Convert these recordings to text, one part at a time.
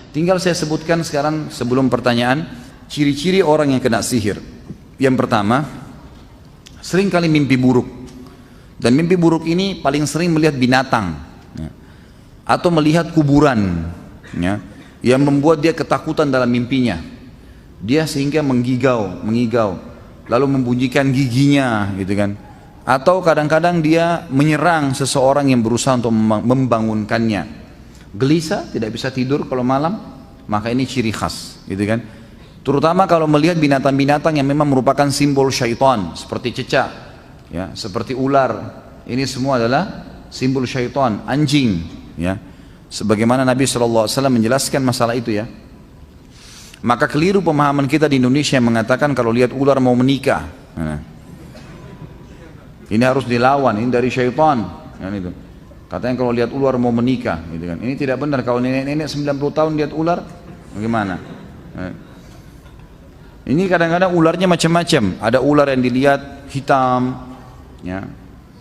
Tinggal saya sebutkan sekarang sebelum pertanyaan, ciri-ciri orang yang kena sihir. Yang pertama, sering kali mimpi buruk. Dan mimpi buruk ini paling sering melihat binatang, ya, atau melihat kuburan, ya, yang membuat dia ketakutan dalam mimpinya. Dia sehingga mengigau, lalu membunyikan giginya, gitu kan. Atau kadang-kadang dia menyerang seseorang yang berusaha untuk membangunkannya. Gelisah, tidak bisa tidur kalau malam, maka ini ciri khas, gitu kan. Terutama kalau melihat binatang-binatang yang memang merupakan simbol syaitan, seperti cecak, ya, seperti ular. Ini semua adalah simbol syaitan, anjing, ya. Sebagaimana Nabi SAW menjelaskan masalah itu, ya. Maka keliru pemahaman kita di Indonesia yang mengatakan kalau lihat ular mau menikah, nah, ini harus dilawan, ini dari syaitan, kan itu. Katanya kalau lihat ular mau menikah, gitu kan. Ini tidak benar. Kalau nenek-nenek 90 tahun lihat ular, bagaimana? Ini kadang-kadang ularnya macam-macam. Ada ular yang dilihat hitam, ya.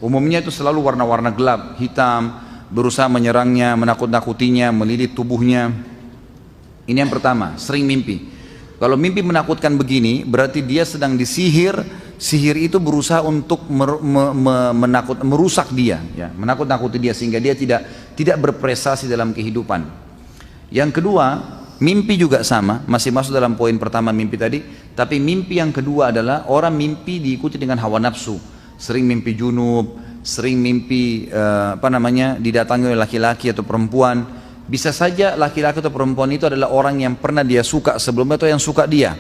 Umumnya itu selalu warna-warna gelap, hitam, berusaha menyerangnya, menakut-nakutinya, melilit tubuhnya. Ini yang pertama, sering mimpi. Kalau mimpi menakutkan begini, berarti dia sedang disihir. Sihir itu berusaha untuk merusak dia, ya, menakut-nakuti dia sehingga dia tidak berprestasi dalam kehidupan. Yang kedua, mimpi juga sama, masih masuk dalam poin pertama mimpi tadi, tapi mimpi yang kedua adalah orang mimpi diikuti dengan hawa nafsu, sering mimpi junub, sering mimpi didatangi oleh laki-laki atau perempuan. Bisa saja laki-laki atau perempuan itu adalah orang yang pernah dia suka sebelumnya atau yang suka dia.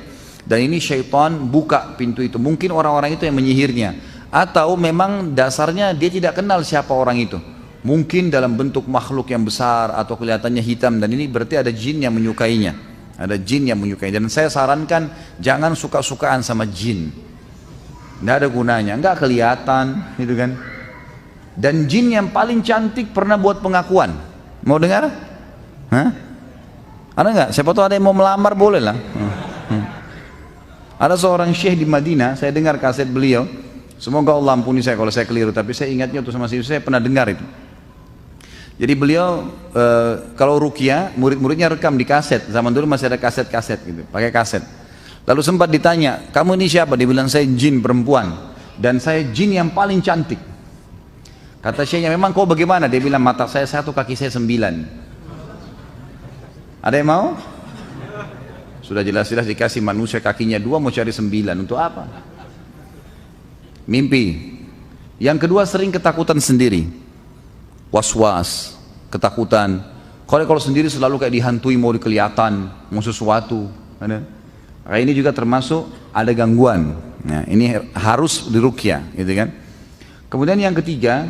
Dan ini syaitan buka pintu itu. Mungkin orang-orang itu yang menyihirnya. Atau memang dasarnya dia tidak kenal siapa orang itu. Mungkin dalam bentuk makhluk yang besar atau kelihatannya hitam. Dan ini berarti ada jin yang menyukainya. Ada jin yang menyukainya. Dan saya sarankan jangan suka-sukaan sama jin. Tidak ada gunanya. Enggak kelihatan, gitu kan. Dan jin yang paling cantik pernah buat pengakuan. Mau dengar? Hah? Ada enggak? Siapa tahu ada yang mau melamar, boleh lah. Ada seorang syekh di Madinah, saya dengar kaset beliau. Semoga Allah ampuni saya kalau saya keliru, tapi saya ingatnya waktu sama saya pernah dengar itu. Jadi beliau kalau ruqyah, murid-muridnya rekam di kaset. Zaman dulu masih ada kaset-kaset gitu, pakai kaset. Lalu sempat ditanya, kamu ini siapa? Dia bilang, saya jin perempuan dan saya jin yang paling cantik. Kata syekhnya, memang kau bagaimana? Dia bilang, mata saya 1, kaki saya 9. Ada yang mau? Sudah jelas-jelas dikasih manusia kakinya 2, mau cari 9, untuk apa? Mimpi. Yang kedua, sering ketakutan sendiri, was-was, ketakutan. Kalau sendiri selalu kayak dihantui, mau dikelihatan, mau sesuatu. Nah, ini juga termasuk ada gangguan. Nah, ini harus diruqyah, gitu kan? Kemudian yang ketiga,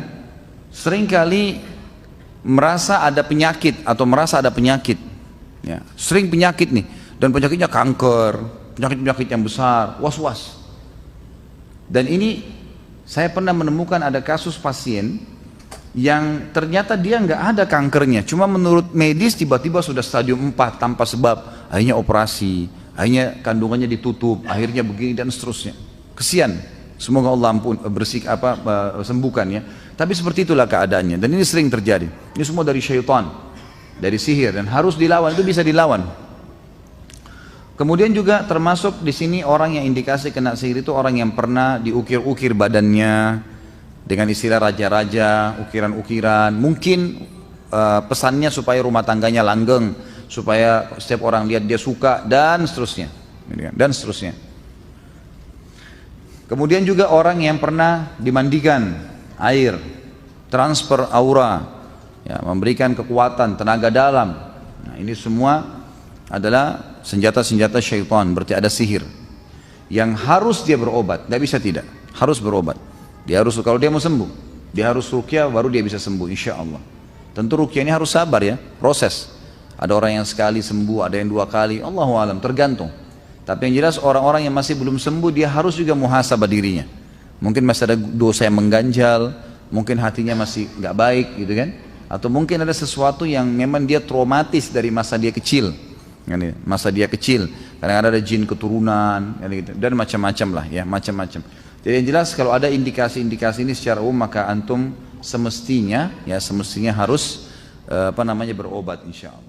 seringkali merasa ada penyakit atau merasa ada penyakit. Ya, sering penyakit nih. Dan penyakitnya kanker, penyakit-penyakit yang besar, was-was. Dan ini saya pernah menemukan ada kasus pasien yang ternyata dia nggak ada kankernya, cuma menurut medis tiba-tiba sudah stadium 4 tanpa sebab, akhirnya operasi, akhirnya kandungannya ditutup, akhirnya begini dan seterusnya. Kesian, semoga Allah sembuhkan ya. Tapi seperti itulah keadaannya, dan ini sering terjadi. Ini semua dari syaitan, dari sihir, dan harus dilawan, itu bisa dilawan. Kemudian juga termasuk di sini orang yang indikasi kena sihir itu orang yang pernah diukir-ukir badannya dengan istilah raja-raja, ukiran-ukiran. Mungkin pesannya supaya rumah tangganya langgeng, supaya setiap orang lihat dia suka, dan seterusnya. Dan seterusnya. Kemudian juga orang yang pernah dimandikan air, transfer aura, ya, memberikan kekuatan, tenaga dalam. Nah, ini semua adalah senjata-senjata syaitan, berarti ada sihir yang harus dia berobat, tidak bisa tidak, harus berobat. Dia harus, kalau dia mau sembuh, dia harus ruqyah baru dia bisa sembuh, insya Allah. Tentu ruqyah ini harus sabar ya, proses. Ada orang yang sekali sembuh, ada yang 2 kali, Allahu alam, tergantung. Tapi yang jelas orang-orang yang masih belum sembuh, dia harus juga muhasabah dirinya. Mungkin masih ada dosa yang mengganjal, mungkin hatinya masih nggak baik gitu kan, atau mungkin ada sesuatu yang memang dia traumatis dari masa dia kecil. Masa dia kecil, kadang-kadang ada jin keturunan, dan macam-macam lah ya, macam-macam. Jadi yang jelas kalau ada indikasi-indikasi ini secara umum, maka antum semestinya harus berobat insya Allah.